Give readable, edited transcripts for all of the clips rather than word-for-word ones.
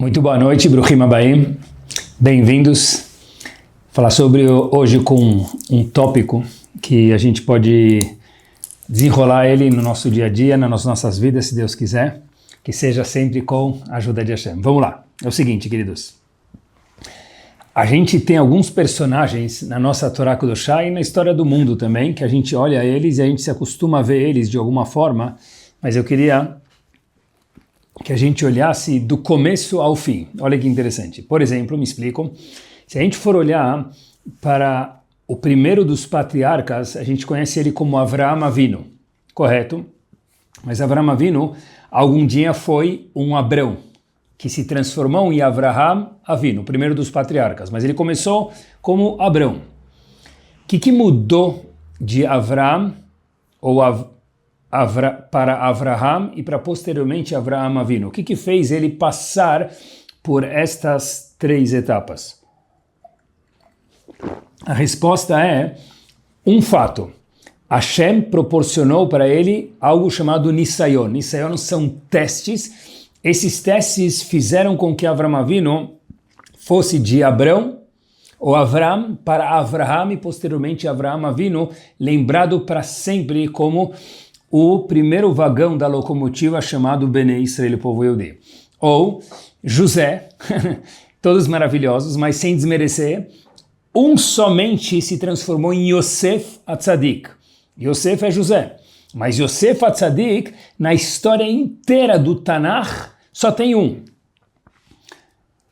Muito boa noite, Bruhim Abaim. Bem-vindos. Falar sobre hoje com um tópico que a gente pode desenrolar ele no nosso dia a dia, nas nossas vidas, se Deus quiser, que seja sempre com a ajuda de Hashem. Vamos lá. É o seguinte, queridos. A gente tem alguns personagens na nossa Torá Kedoshá e na história do mundo também, que a gente olha eles e a gente se acostuma a ver eles de alguma forma, mas eu queria que a gente olhasse do começo ao fim. Olha que interessante. Por exemplo, me explico, se a gente for olhar para o primeiro dos patriarcas, a gente conhece ele como Avraham Avinu, correto? Mas Avraham Avinu algum dia foi um Abrão, que se transformou em Avraham Avinu, o primeiro dos patriarcas, mas ele começou como Abrão. O que mudou de Avraham para Avraham e para posteriormente Avraham Avinu? O que fez ele passar por estas três etapas? A resposta é um fato. Hashem proporcionou para ele algo chamado Nisayon. Nisayon são testes. Esses testes fizeram com que Avraham Avinu fosse de Abrão ou Avram para Avraham e posteriormente Avraham Avinu, lembrado para sempre como o primeiro vagão da locomotiva chamado Bnei Israel, o povo Yehudi. Ou José, todos maravilhosos, mas sem desmerecer, um somente se transformou em Yosef Atzadik. Yosef é José, mas Yosef Atzadik, na história inteira do Tanakh, só tem um.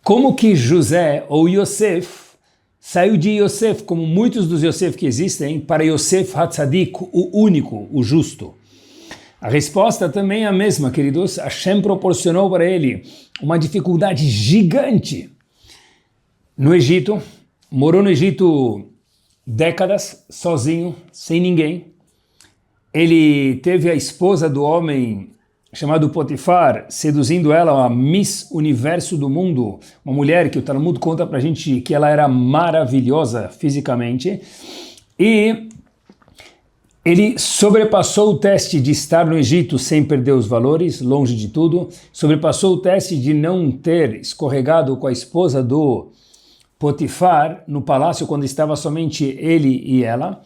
Como que José ou Yosef saiu de Yosef, como muitos dos Yosef que existem, para Yosef Hatzadik, o único, o justo? A resposta também é a mesma, queridos. Hashem proporcionou para ele uma dificuldade gigante. No Egito, morou no Egito décadas, sozinho, sem ninguém. Ele teve a esposa do homem chamado Potifar, seduzindo ela, a Miss Universo do mundo, uma mulher que o Talmud conta pra gente que ela era maravilhosa fisicamente, e ele sobrepassou o teste de estar no Egito sem perder os valores, longe de tudo, sobrepassou o teste de não ter escorregado com a esposa do Potifar no palácio quando estava somente ele e ela,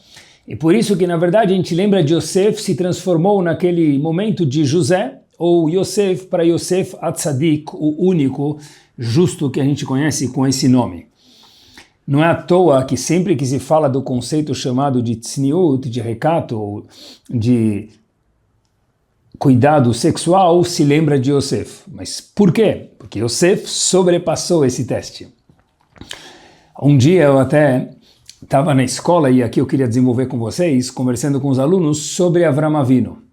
e por isso que na verdade a gente lembra de Yosef se transformou naquele momento de José, ou Yosef para Yosef Atzadik, o único justo que a gente conhece com esse nome. Não é à toa que sempre que se fala do conceito chamado de tzniut, de recato, de cuidado sexual, se lembra de Yosef. Mas por quê? Porque Yosef sobrepassou esse teste. Um dia eu até estava na escola, e aqui eu queria desenvolver com vocês, conversando com os alunos sobre Avraham Avinu.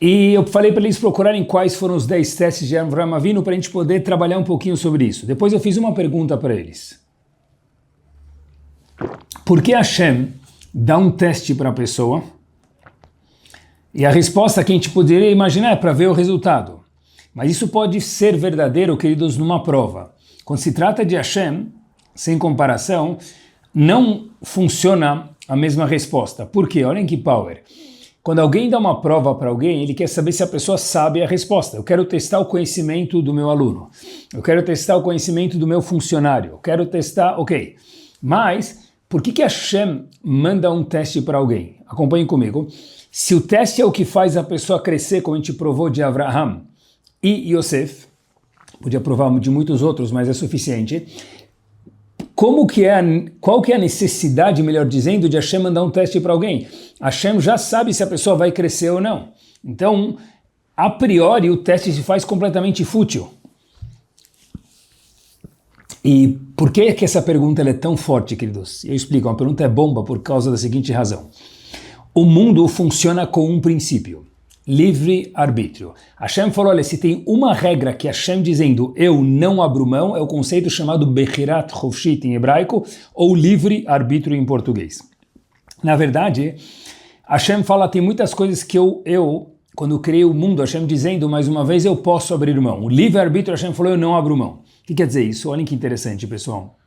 E eu falei para eles procurarem quais foram os 10 testes de Avraham Avinu para a gente poder trabalhar um pouquinho sobre isso. Depois eu fiz uma pergunta para eles. Por que Hashem dá um teste para a pessoa? E a resposta que a gente poderia imaginar é para ver o resultado. Mas isso pode ser verdadeiro, queridos, numa prova. Quando se trata de Hashem, sem comparação, não funciona a mesma resposta. Por quê? Olhem que power. Quando alguém dá uma prova para alguém, ele quer saber se a pessoa sabe a resposta. Eu quero testar o conhecimento do meu aluno. Eu quero testar o conhecimento do meu funcionário. Eu quero testar, ok. Mas, por que Hashem manda um teste para alguém? Acompanhem comigo. Se o teste é o que faz a pessoa crescer, como a gente provou de Avraham e Yosef, podia provar de muitos outros, mas é suficiente. Qual que é a necessidade, melhor dizendo, de Hashem mandar um teste para alguém? Hashem já sabe se a pessoa vai crescer ou não. Então, a priori, o teste se faz completamente fútil. E por que essa pergunta é tão forte, queridos? Eu explico, uma pergunta é bomba por causa da seguinte razão. O mundo funciona com um princípio. Livre-arbítrio. Hashem falou, olha, se tem uma regra que Hashem dizendo eu não abro mão, é o conceito chamado Bechirat Chofshit em hebraico, ou livre-arbítrio em português. Na verdade, Hashem fala, tem muitas coisas que eu quando criei o mundo, Hashem dizendo, mais uma vez, eu posso abrir mão. O livre-arbítrio, Hashem falou, eu não abro mão. O que quer dizer isso? Olhem que interessante, pessoal.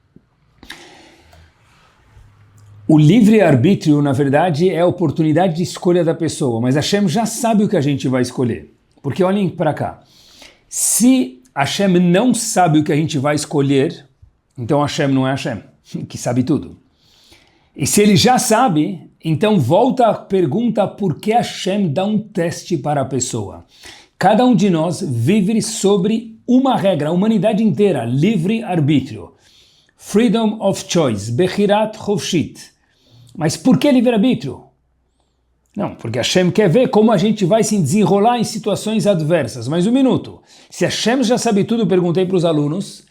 O livre-arbítrio, na verdade, é a oportunidade de escolha da pessoa, mas Hashem já sabe o que a gente vai escolher. Porque olhem para cá. Se Hashem não sabe o que a gente vai escolher, então Hashem não é Hashem, que sabe tudo. E se ele já sabe, então volta a pergunta por que Hashem dá um teste para a pessoa. Cada um de nós vive sobre uma regra, a humanidade inteira, livre-arbítrio. Freedom of choice, Bechirat Chofshit. Mas por que livre-arbítrio? Não, porque Hashem quer ver como a gente vai se desenrolar em situações adversas. Mas um minuto, se Hashem já sabe tudo, perguntei para os alunos,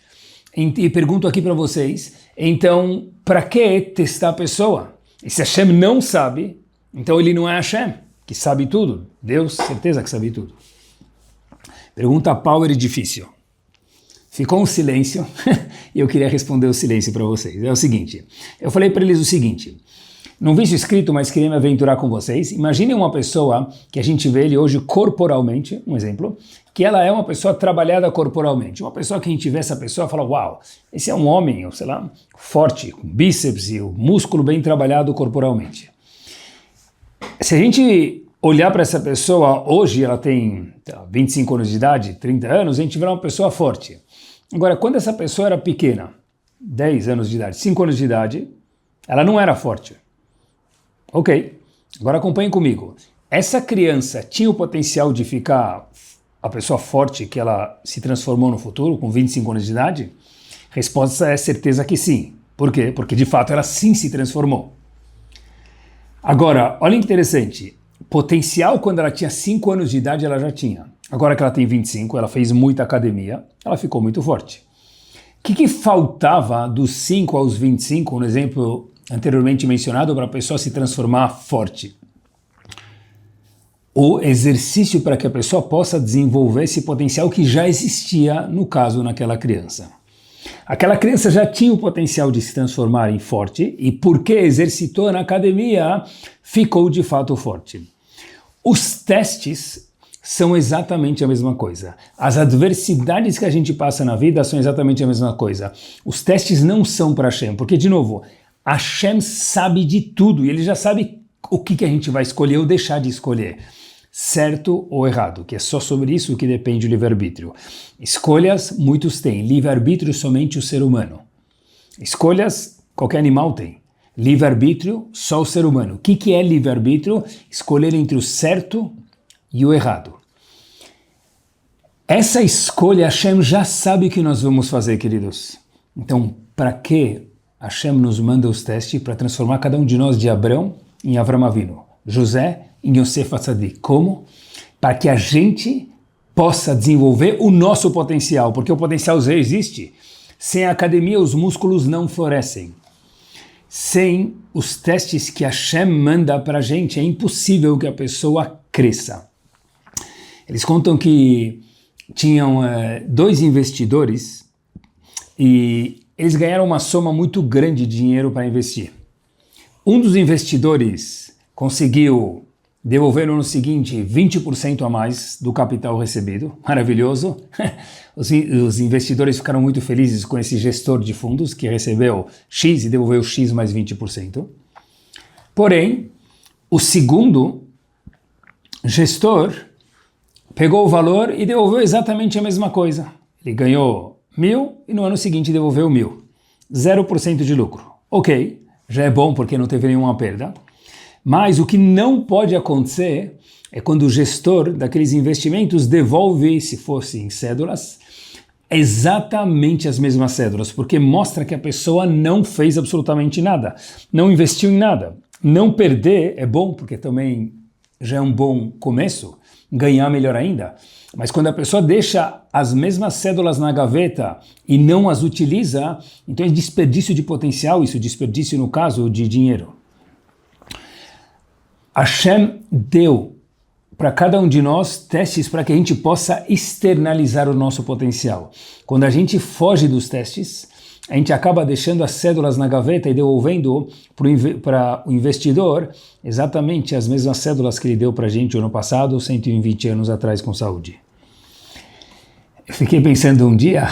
e pergunto aqui para vocês, então para que testar a pessoa? E se Hashem não sabe, então ele não é Hashem, que sabe tudo. Deus, certeza que sabe tudo. Pergunta power e difícil. Ficou um silêncio e eu queria responder o silêncio para vocês. É o seguinte, eu falei para eles o seguinte, não vi isso escrito, mas queria me aventurar com vocês. Imaginem uma pessoa que a gente vê ele hoje corporalmente, um exemplo, que ela é uma pessoa trabalhada corporalmente. Uma pessoa que a gente vê essa pessoa e fala, uau, esse é um homem, ou sei lá, forte, com bíceps e o músculo bem trabalhado corporalmente. Se a gente olhar para essa pessoa, hoje ela tem 25 anos de idade, 30 anos, a gente vê uma pessoa forte. Agora, quando essa pessoa era pequena, 10 anos de idade, 5 anos de idade, ela não era forte. Ok, agora acompanhem comigo. Essa criança tinha o potencial de ficar a pessoa forte que ela se transformou no futuro, com 25 anos de idade? Resposta é certeza que sim. Por quê? Porque de fato ela sim se transformou. Agora, olha que interessante. Potencial quando ela tinha 5 anos de idade ela já tinha. Agora que ela tem 25, ela fez muita academia, ela ficou muito forte. O que faltava dos 5 aos 25, no exemplo anteriormente mencionado, para a pessoa se transformar forte? O exercício para que a pessoa possa desenvolver esse potencial que já existia, no caso, naquela criança. Aquela criança já tinha o potencial de se transformar em forte e porque exercitou na academia, ficou de fato forte. Os testes são exatamente a mesma coisa. As adversidades que a gente passa na vida são exatamente a mesma coisa. Os testes não são para Hashem, porque, de novo, Hashem sabe de tudo e ele já sabe o que a gente vai escolher ou deixar de escolher, certo ou errado, que é só sobre isso que depende o livre-arbítrio. Escolhas, muitos têm. Livre-arbítrio, somente o ser humano. Escolhas, qualquer animal tem. Livre-arbítrio, só o ser humano. O que é livre-arbítrio? Escolher entre o certo e o errado. Essa escolha, Hashem já sabe o que nós vamos fazer, queridos. Então, para que Hashem nos manda os testes? Para transformar cada um de nós de Abrão em Avram Avinu, José em Yosef Atzadik. Como? Para que a gente possa desenvolver o nosso potencial, porque o potencial já existe. Sem a academia, os músculos não florescem. Sem os testes que Hashem manda para a gente, é impossível que a pessoa cresça. Eles contam que tinham 2 investidores e eles ganharam uma soma muito grande de dinheiro para investir. Um dos investidores conseguiu devolver no ano seguinte 20% a mais do capital recebido. Maravilhoso. Os investidores ficaram muito felizes com esse gestor de fundos que recebeu X e devolveu X mais 20%. Porém, o segundo gestor pegou o valor e devolveu exatamente a mesma coisa. Ele ganhou 1.000 e no ano seguinte devolveu 1.000. 0% de lucro. Ok, já é bom porque não teve nenhuma perda. Mas o que não pode acontecer é quando o gestor daqueles investimentos devolve, se fosse em cédulas, exatamente as mesmas cédulas, porque mostra que a pessoa não fez absolutamente nada, não investiu em nada. Não perder é bom, porque também já é um bom começo, ganhar melhor ainda. Mas quando a pessoa deixa as mesmas cédulas na gaveta e não as utiliza, então é desperdício de potencial, isso, desperdício no caso de dinheiro. Hashem deu para cada um de nós testes para que a gente possa externalizar o nosso potencial. Quando a gente foge dos testes, a gente acaba deixando as cédulas na gaveta e devolvendo para o investidor exatamente as mesmas cédulas que ele deu para a gente no ano passado, 120 anos atrás com saúde. Eu fiquei pensando um dia,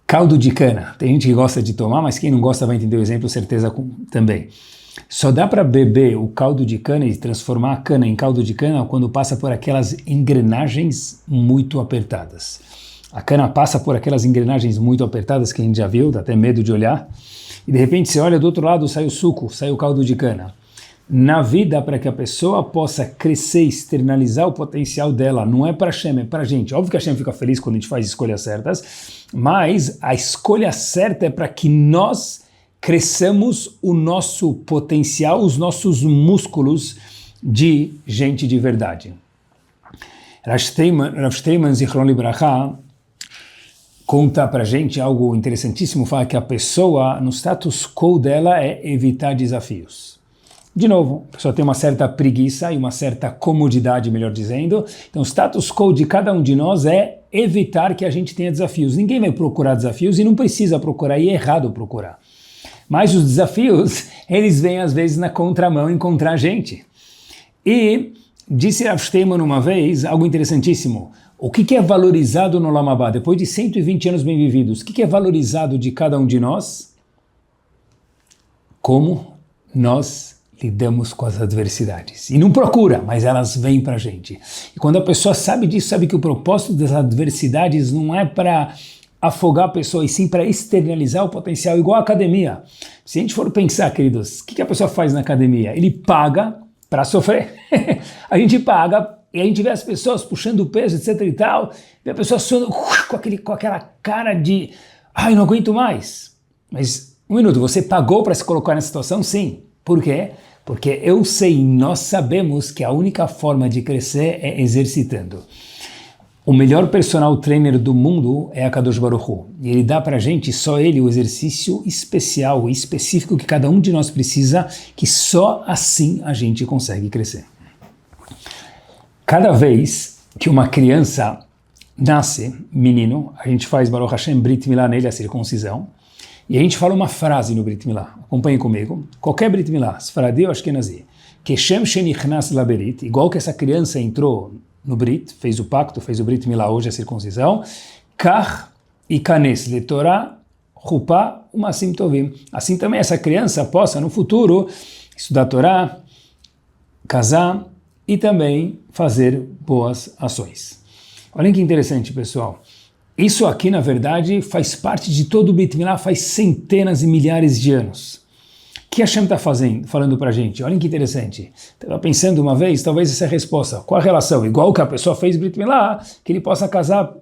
caldo de cana. Tem gente que gosta de tomar, mas quem não gosta vai entender o exemplo, certeza também. Só dá para beber o caldo de cana e transformar a cana em caldo de cana quando passa por aquelas engrenagens muito apertadas. A cana passa por aquelas engrenagens muito apertadas que a gente já viu, dá até medo de olhar. E de repente você olha do outro lado, sai o suco, sai o caldo de cana. Na vida, para que a pessoa possa crescer, externalizar o potencial dela, não é para Hashem, é para a gente. Óbvio que a Hashem fica feliz quando a gente faz escolhas certas, mas a escolha certa é para que nós cresçamos o nosso potencial, os nossos músculos de gente de verdade. Rav Steinman Zichron Libraha conta pra gente algo interessantíssimo, fala que a pessoa, no status quo dela, é evitar desafios. De novo, a pessoa tem uma certa preguiça e uma certa comodidade, melhor dizendo. Então, o status quo de cada um de nós é evitar que a gente tenha desafios. Ninguém vai procurar desafios e não precisa procurar, e é errado procurar. Mas os desafios, eles vêm às vezes na contramão encontrar a gente. E disse Rav Steinman uma vez algo interessantíssimo. O que é valorizado no Olam Haba? Depois de 120 anos bem vividos, o que é valorizado de cada um de nós? Como nós lidamos com as adversidades. E não procura, mas elas vêm para a gente. E quando a pessoa sabe disso, sabe que o propósito das adversidades não é para afogar a pessoa, e sim para externalizar o potencial, igual a academia. Se a gente for pensar, queridos, o que a pessoa faz na academia? Ele paga para sofrer. A gente paga e a gente vê as pessoas puxando peso, etc e tal, vê a pessoa suando com aquela cara de ai, não aguento mais. Mas, um minuto, você pagou para se colocar nessa situação? Sim. Por quê? Porque eu sei, nós sabemos que a única forma de crescer é exercitando. O melhor personal trainer do mundo é a Kadosh Baruch Hu. E ele dá pra gente, só ele, o exercício especial e específico que cada um de nós precisa, que só assim a gente consegue crescer. Cada vez que uma criança nasce, menino, a gente faz Baruch Hashem Brit Milá nele, a circuncisão, e a gente fala uma frase no Brit Milá. Acompanhe comigo. Qualquer Brit Milá, Sfaradi ou Ashkenazi, Keshem Shenichnas Laberit, igual que essa criança entrou no Brit, fez o pacto, fez o Brit Milá, hoje a circuncisão, Kach e Kanes le Torah, Chupá, Umasim Tovim. Assim também essa criança possa, no futuro, estudar Torá, casar e também fazer boas ações. Olhem que interessante, pessoal. Isso aqui, na verdade, faz parte de todo o Brit Milá, faz centenas e milhares de anos. O que Hashem está falando para a gente? Olhem que interessante. Estava pensando uma vez, talvez essa é a resposta. Qual a relação? Igual que a pessoa fez Brit Milá, que ele possa casar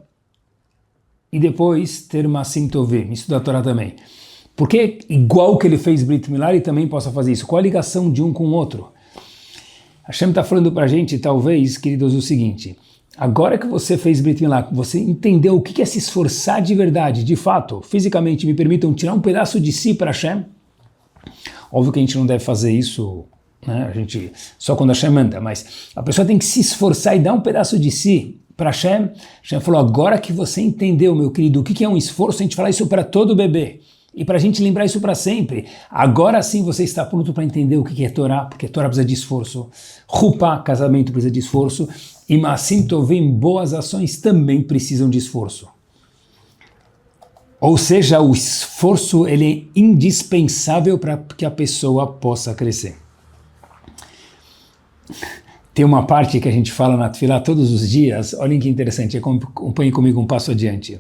e depois ter uma Tovim, estudar a Torá também. Porque igual que ele fez Brit Milá, ele também possa fazer isso. Qual a ligação de um com o outro? Hashem está falando para a gente, talvez, queridos, o seguinte. Agora que você fez Brit Milá, você entendeu o que é se esforçar de verdade, de fato, fisicamente, me permitam tirar um pedaço de si para Hashem. Óbvio que a gente não deve fazer isso, né? A gente, só quando Hashem manda, mas a pessoa tem que se esforçar e dar um pedaço de si para Hashem. Hashem falou, agora que você entendeu, meu querido, o que é um esforço, a gente fala isso para todo bebê. E para a gente lembrar isso para sempre. Agora sim você está pronto para entender o que é Torá, porque Torá precisa de esforço. Chupá, casamento, precisa de esforço. E Maasim Tovim, boas ações, também precisam de esforço. Ou seja, o esforço ele é indispensável para que a pessoa possa crescer. Tem uma parte que a gente fala na Tefilá todos os dias, olhem que interessante, acompanhem comigo um passo adiante.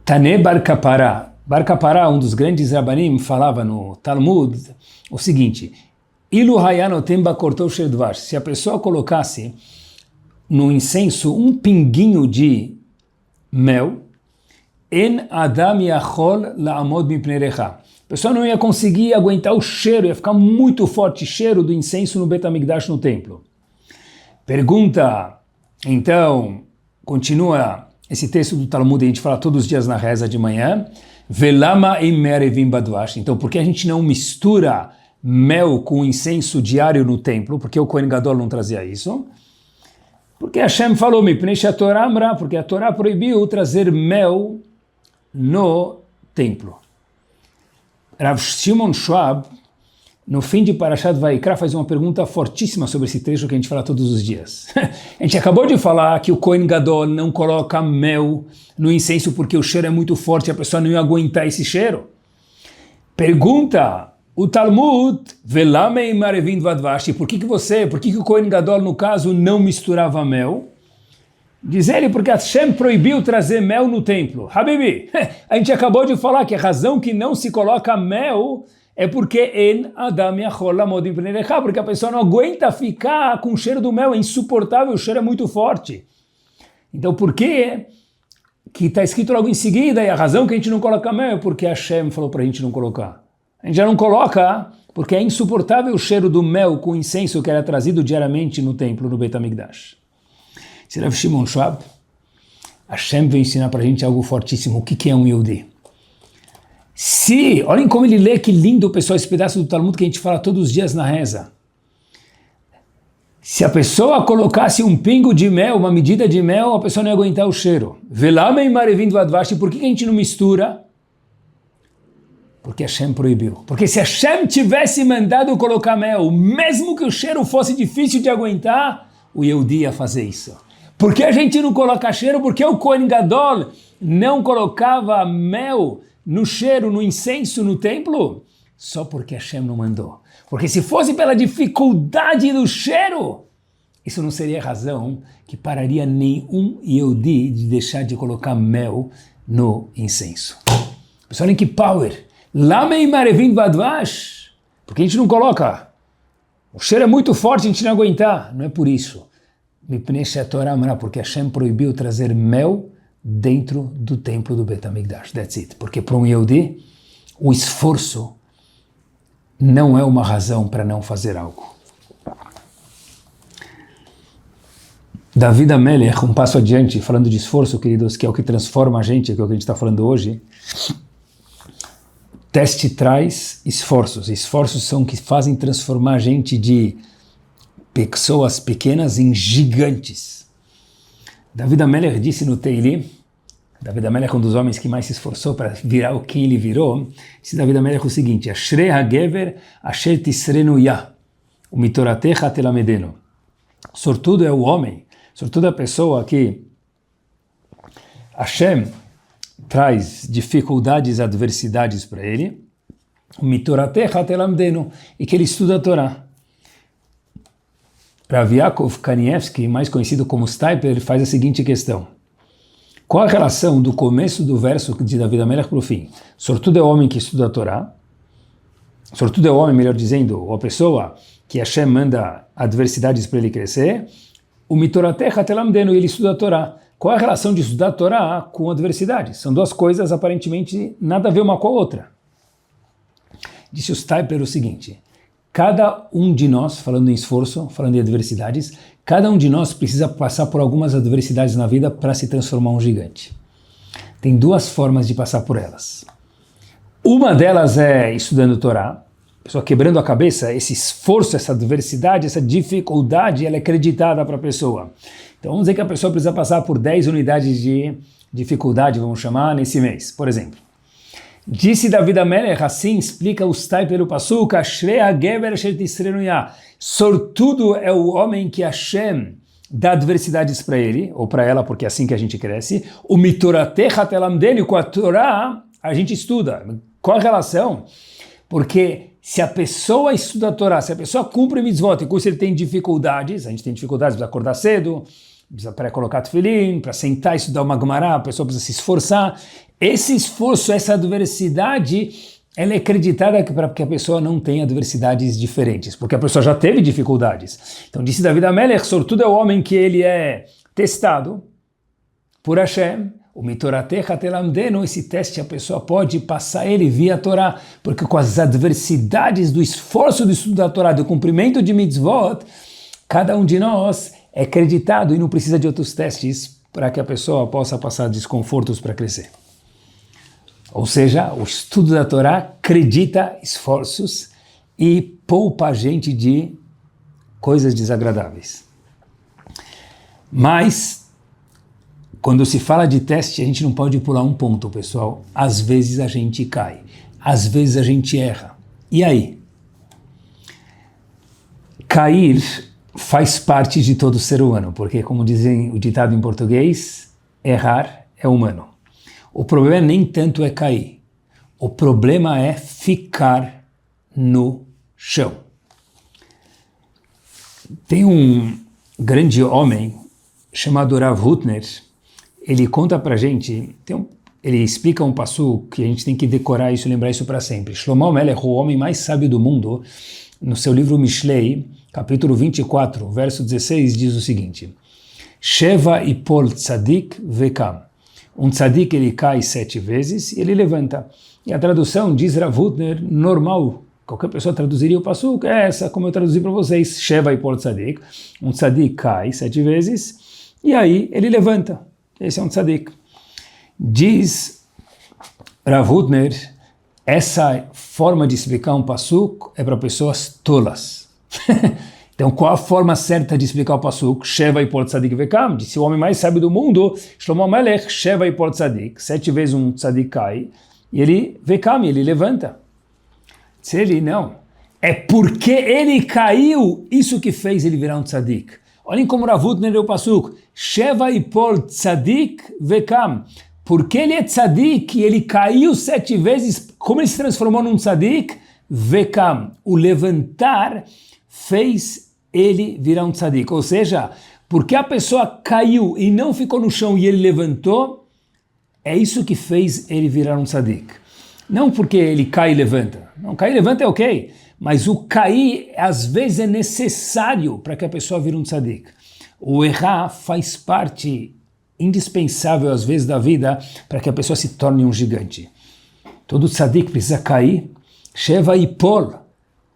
Taneh Bar Kappara. Bar Kappara, um dos grandes rabanim, falava no Talmud o seguinte, Ilu hayanotem bakortov shel dvash. Se a pessoa colocasse no incenso um pinguinho de mel, En Adam Yachol La'amod Mipnei Recha. A pessoa não ia conseguir aguentar o cheiro, ia ficar muito forte o cheiro do incenso no Bet HaMikdash, no templo. Pergunta, então, continua esse texto do Talmud, a gente fala todos os dias na reza de manhã, Velama Imerevim Badvash. Então, por que a gente não mistura mel com incenso diário no templo? Porque o Kohen Gadol não trazia isso. Porque Hashem falou, porque a Torá proibiu trazer mel no templo. Rav Shimon Schwab, no fim de Parashat Vaikra, faz uma pergunta fortíssima sobre esse trecho que a gente fala todos os dias. A gente acabou de falar que o Kohen Gadol não coloca mel no incenso porque o cheiro é muito forte e a pessoa não ia aguentar esse cheiro. Pergunta o Talmud, por que o Kohen Gadol, no caso, não misturava mel? Diz ele porque Hashem proibiu trazer mel no templo. Habibi, a gente acabou de falar que a razão que não se coloca mel é porque porque a pessoa não aguenta ficar com o cheiro do mel, é insuportável, o cheiro é muito forte. Então por que está escrito logo em seguida, e a razão que a gente não coloca mel é porque Hashem falou para a gente não colocar. A gente já não coloca porque é insuportável o cheiro do mel com incenso que era trazido diariamente no templo, no Beit HaMikdash. Se Rav Shimon Schwab, Hashem veio ensinar para a gente algo fortíssimo. O que é um Yehudi? Olhem como ele lê, que lindo, pessoal, esse pedaço do Talmud que a gente fala todos os dias na reza. Se a pessoa colocasse um pingo de mel, uma medida de mel, a pessoa não ia aguentar o cheiro. Por que a gente não mistura? Porque Hashem proibiu. Porque se Hashem tivesse mandado colocar mel, mesmo que o cheiro fosse difícil de aguentar, o Yehudi ia fazer isso. Por que a gente não coloca cheiro? Porque o Kohen Gadol não colocava mel no cheiro, no incenso, no templo? Só porque Hashem não mandou. Porque se fosse pela dificuldade do cheiro, isso não seria razão que pararia nenhum Yehudi de deixar de colocar mel no incenso. Pessoal, olhem que power! Lamei marevim vadvash. Porque a gente não coloca. O cheiro é muito forte, a gente não aguentar. Não é por isso. Porque Hashem proibiu trazer mel dentro do templo do Beit HaMikdash. That's it. Porque para um Yehudi, o esforço não é uma razão para não fazer algo. David HaMelech, um passo adiante, falando de esforço, queridos, que é o que transforma a gente, que é o que a gente está falando hoje. Teste traz esforços. Esforços são que fazem transformar a gente de pessoas pequenas em gigantes. David HaMelech disse no Teili, David HaMelech é um dos homens que mais se esforçou para virar o que ele virou, disse David HaMelech o seguinte, Ashrei HaGever Asher Tisrenu Yah, Umitoratecha Telamedenu. Sortudo é o homem, sortudo é a pessoa que Hashem traz dificuldades, adversidades para ele, Umitoratecha Telamedenu, e que ele estuda a Torá. Rav Yaakov Kanievsky, mais conhecido como Steiper, ele faz a seguinte questão. Qual a relação do começo do verso de David HaMelech para o fim? Sortudo é o homem que estuda a Torá. Sortudo é o homem, melhor dizendo, ou a pessoa que Hashem manda adversidades para ele crescer. O mitoratecha telamdenu, ele estuda a Torá. Qual a relação de estudar a Torá com adversidades? São duas coisas aparentemente nada a ver uma com a outra. Disse o Steiper o seguinte. Cada um de nós, falando em esforço, falando em adversidades, cada um de nós precisa passar por algumas adversidades na vida para se transformar um gigante. Tem duas formas de passar por elas. Uma delas é estudando Torá, a pessoa quebrando a cabeça, esse esforço, essa adversidade, essa dificuldade, ela é acreditada para a pessoa. Então vamos dizer que a pessoa precisa passar por 10 unidades de dificuldade, vamos chamar, nesse mês, por exemplo. Disse David HaMelech, assim explica o Steiper o Pasuk, Ashrei HaGever Asher Tisrenu Yah. Sortudo é o homem que Hashem dá adversidades para ele, ou para ela, porque é assim que a gente cresce. O mitoratecha telamdenu, com a Torá, a gente estuda. Qual a relação? Porque se a pessoa estuda a Torá, se a pessoa cumpre mitzvot, e com isso ele tem dificuldades, a gente tem dificuldades para acordar cedo, precisa para colocar tefilim, para sentar e estudar uma Gemara, a pessoa precisa se esforçar. Esse esforço, essa adversidade, ela é acreditada para que a pessoa não tenha adversidades diferentes, porque a pessoa já teve dificuldades. Então disse David HaMelech, sortudo é o homem que ele é testado por Hashem, o mitoratecha telamdenu, esse teste a pessoa pode passar ele via Torá, porque com as adversidades do esforço do estudo da Torá, do cumprimento de mitzvot, cada um de nós é acreditado e não precisa de outros testes para que a pessoa possa passar desconfortos para crescer. Ou seja, o estudo da Torá acredita esforços e poupa a gente de coisas desagradáveis. Mas, quando se fala de teste, a gente não pode pular um ponto, pessoal. Às vezes a gente cai, às vezes a gente erra. E aí? Cair faz parte de todo ser humano, porque, como dizem o ditado em português, errar é humano. O problema nem tanto é cair, o problema é ficar no chão. Tem um grande homem, chamado Rav Hutner, ele conta pra gente, ele explica um passo que a gente tem que decorar isso e lembrar isso para sempre. Shlomo Melech, o homem mais sábio do mundo, no seu livro Mishlei, capítulo 24, verso 16, diz o seguinte: Sheva ipol tzadik vekam. Um tzadik ele cai 7 vezes e ele levanta. E a tradução diz Rav Hutner, normal, qualquer pessoa traduziria o passuco, é essa, como eu traduzi para vocês, Sheva ipol tzadik. Um tzadik cai 7 vezes e aí ele levanta. Esse é um tzadik. Diz Rav Hutner, essa forma de explicar um passuco é para pessoas tolas. Então, qual a forma certa de explicar o passuco? Sheva ipol tzadik vekam, disse o homem mais sábio do mundo, Shlomo Melech, Sheva ipol tzadik, 7 vezes um tzadik cai, e ele vekam, ele levanta. Se ele não, é porque ele caiu, isso que fez ele virar um tzadik. Olhem como Rav Hutner deu o passuco, Sheva ipol tzadik vekam, porque ele é tzadik e ele caiu 7 vezes, como ele se transformou num tzadik? Vekam, o levantar fez ele virar um tzadik. Ou seja, porque a pessoa caiu e não ficou no chão e ele levantou, é isso que fez ele virar um tzadik. Não porque ele cai e levanta. Não, cair e levanta é ok, mas o cair às vezes é necessário para que a pessoa vire um tzadik. O errar faz parte indispensável às vezes da vida para que a pessoa se torne um gigante. Todo tzadik precisa cair, Sheva ipol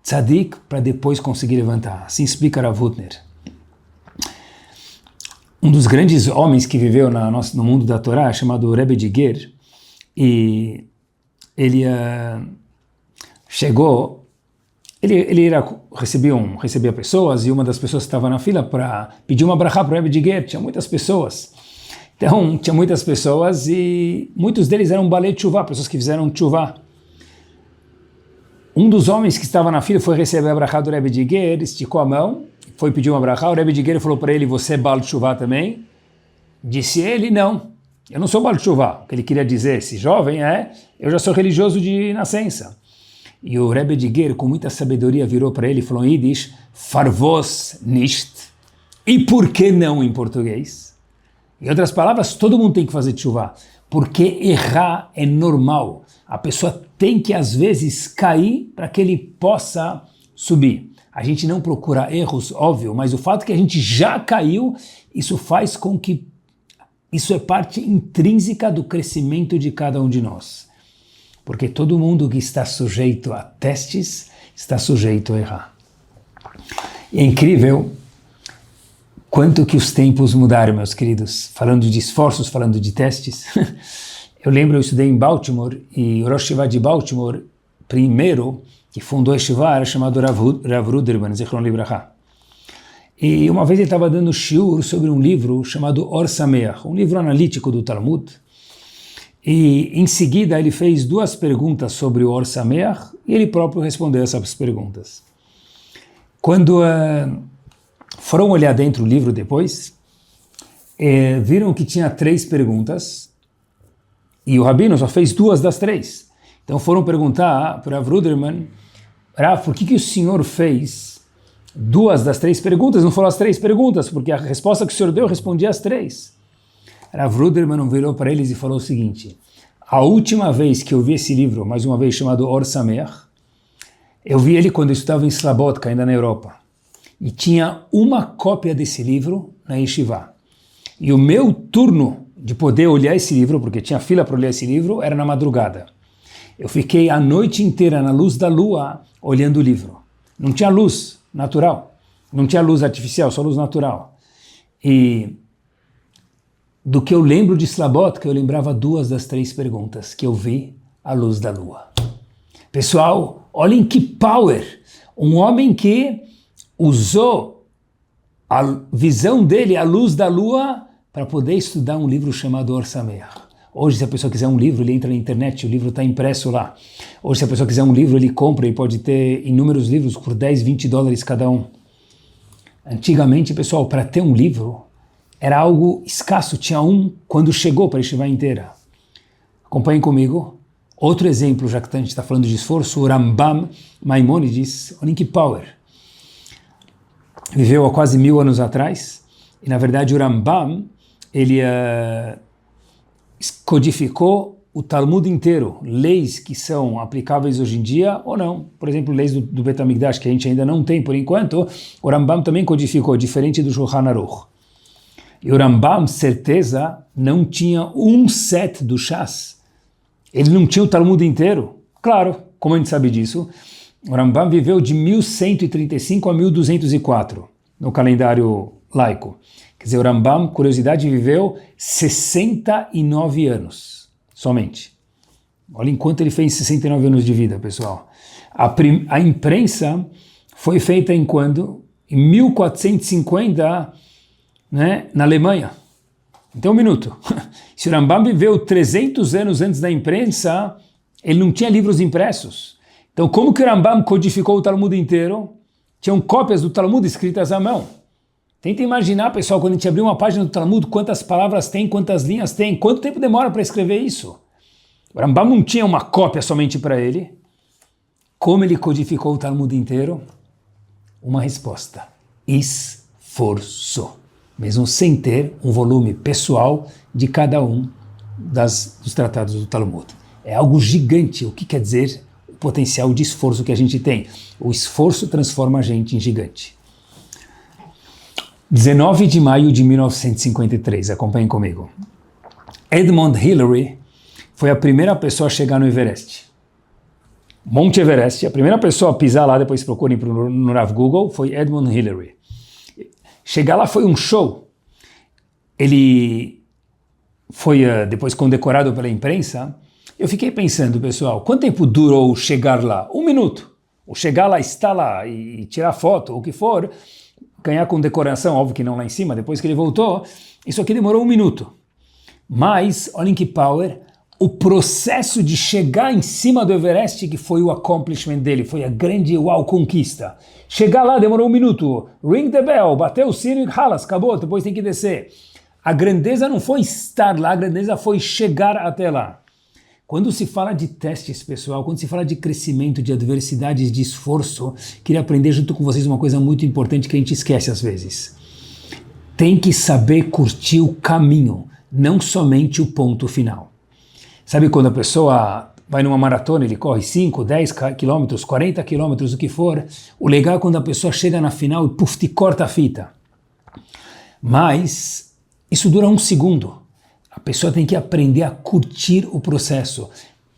tzadik, para depois conseguir levantar. Assim explica Rav Hutner. Um dos grandes homens que viveu no mundo da Torá, chamado Rebbe de Ger, e ele chegou, ele recebia pessoas, e uma das pessoas que estava na fila para pedir uma brachá para o Rebbe de Ger, tinha muitas pessoas. Então, tinha muitas pessoas e muitos deles eram balei tshuvá, pessoas que fizeram tshuvá. Um dos homens que estava na fila foi receber a brachá do Rebbe de Ger, esticou a mão, foi pedir uma brachá, o Rebbe de Ger falou para ele, você é bal tshuvá também? Disse ele, não, eu não sou bal tshuvá. O que ele queria dizer, esse jovem eu já sou religioso de nascença. E o Rebbe de Ger, com muita sabedoria, virou para ele e falou em Yiddish, farvos nicht, e por que não em português? Em outras palavras, todo mundo tem que fazer tshuvá, porque errar é normal. A pessoa tem que, às vezes, cair para que ele possa subir. A gente não procura erros, óbvio, mas o fato que a gente já caiu, isso faz com que... Isso é parte intrínseca do crescimento de cada um de nós. Porque todo mundo que está sujeito a testes, está sujeito a errar. E é incrível quanto que os tempos mudaram, meus queridos. Falando de esforços, falando de testes. Eu lembro, eu estudei em Baltimore, e o Rosh Yeshiva de Baltimore, primeiro, que fundou a Yeshiva, era chamado Rav Ruderman, Zichron Libraha. E uma vez ele estava dando shiur sobre um livro chamado Or Sameach, um livro analítico do Talmud. E em seguida ele fez 2 perguntas sobre o Or Sameach, e ele próprio respondeu essas perguntas. Quando foram olhar dentro do livro depois, viram que tinha 3 perguntas, e o Rabino só fez 2 das 3. Então foram perguntar para Rav Ruderman, Rav, por que o senhor fez 2 das 3 perguntas? Não foram as 3 perguntas, porque a resposta que o senhor deu respondia as 3. Rav Ruderman virou para eles e falou o seguinte, a última vez que eu vi esse livro, mais uma vez chamado Or Sameach, eu vi ele quando eu estava em Slabodka, ainda na Europa. E tinha uma cópia desse livro na Yeshiva. E o meu turno de poder olhar esse livro, porque tinha fila para olhar esse livro, era na madrugada. Eu fiquei a noite inteira na luz da lua olhando o livro. Não tinha luz natural, não tinha luz artificial, só luz natural. E do que eu lembro de Slabodka, eu lembrava 2 das 3 perguntas que eu vi à luz da lua. Pessoal, olhem que power! Um homem que usou a visão dele, a luz da lua, para poder estudar um livro chamado Or Sameach. Hoje, se a pessoa quiser um livro, ele entra na internet, o livro está impresso lá. Hoje, se a pessoa quiser um livro, ele compra e pode ter inúmeros livros por 10, 20 dólares cada um. Antigamente, pessoal, para ter um livro, era algo escasso. Tinha um quando chegou para a Yeshiva inteira. Acompanhem comigo. Outro exemplo, já que a gente está falando de esforço, o Rambam Maimonides, olhem que power. Viveu há quase 1000 anos atrás, E na verdade o Rambam, ele codificou o Talmud inteiro, leis que são aplicáveis hoje em dia ou não. Por exemplo, leis do Bet HaMikdash, que a gente ainda não tem por enquanto, o Rambam também codificou, diferente do Shulchan Aruch. E o Rambam, certeza, não tinha um set do Shas. Ele não tinha o Talmud inteiro. Claro, como a gente sabe disso, o Rambam viveu de 1135 a 1204 no calendário laico. Quer dizer, o Rambam, curiosidade, viveu 69 anos. Somente. Olha enquanto ele fez 69 anos de vida, pessoal. A imprensa foi feita em quando? Em 1450, né, na Alemanha. Então, um minuto. Se o Rambam viveu 300 anos antes da imprensa, ele não tinha livros impressos. Então, como que o Rambam codificou o Talmud inteiro? Tinham cópias do Talmud escritas à mão. Tenta imaginar, pessoal, quando a gente abrir uma página do Talmud, quantas palavras tem, quantas linhas tem, quanto tempo demora para escrever isso? O Rambam não tinha uma cópia somente para ele. Como ele codificou o Talmud inteiro? Uma resposta: esforço. Mesmo sem ter um volume pessoal de cada um dos tratados do Talmud. É algo gigante. O que quer dizer o potencial de esforço que a gente tem? O esforço transforma a gente em gigante. 19 de maio de 1953, acompanhem comigo. Edmund Hillary foi a primeira pessoa a chegar no Everest. Monte Everest, a primeira pessoa a pisar lá, depois procurem no Rav Google, foi Edmund Hillary. Chegar lá foi um show. Ele foi depois condecorado pela imprensa. Eu fiquei pensando, pessoal, quanto tempo durou chegar lá? 1 minuto. Ou chegar lá, estar lá e tirar foto, ou o que for, ganhar condecoração, óbvio que não lá em cima, depois que ele voltou, isso aqui demorou 1 minuto. Mas, olhem que power, o processo de chegar em cima do Everest, que foi o accomplishment dele, foi a grande conquista. Chegar lá demorou 1 minuto, ring the bell, bateu o sino e halas, acabou, depois tem que descer. A grandeza não foi estar lá, a grandeza foi chegar até lá. Quando se fala de testes, pessoal, quando se fala de crescimento, de adversidades, de esforço, queria aprender junto com vocês uma coisa muito importante que a gente esquece às vezes. Tem que saber curtir o caminho, não somente o ponto final. Sabe quando a pessoa vai numa maratona, ele corre 5, 10 quilômetros, 40 quilômetros, o que for, o legal é quando a pessoa chega na final e puf, te corta a fita. Mas isso dura 1 segundo. A pessoa tem que aprender a curtir o processo.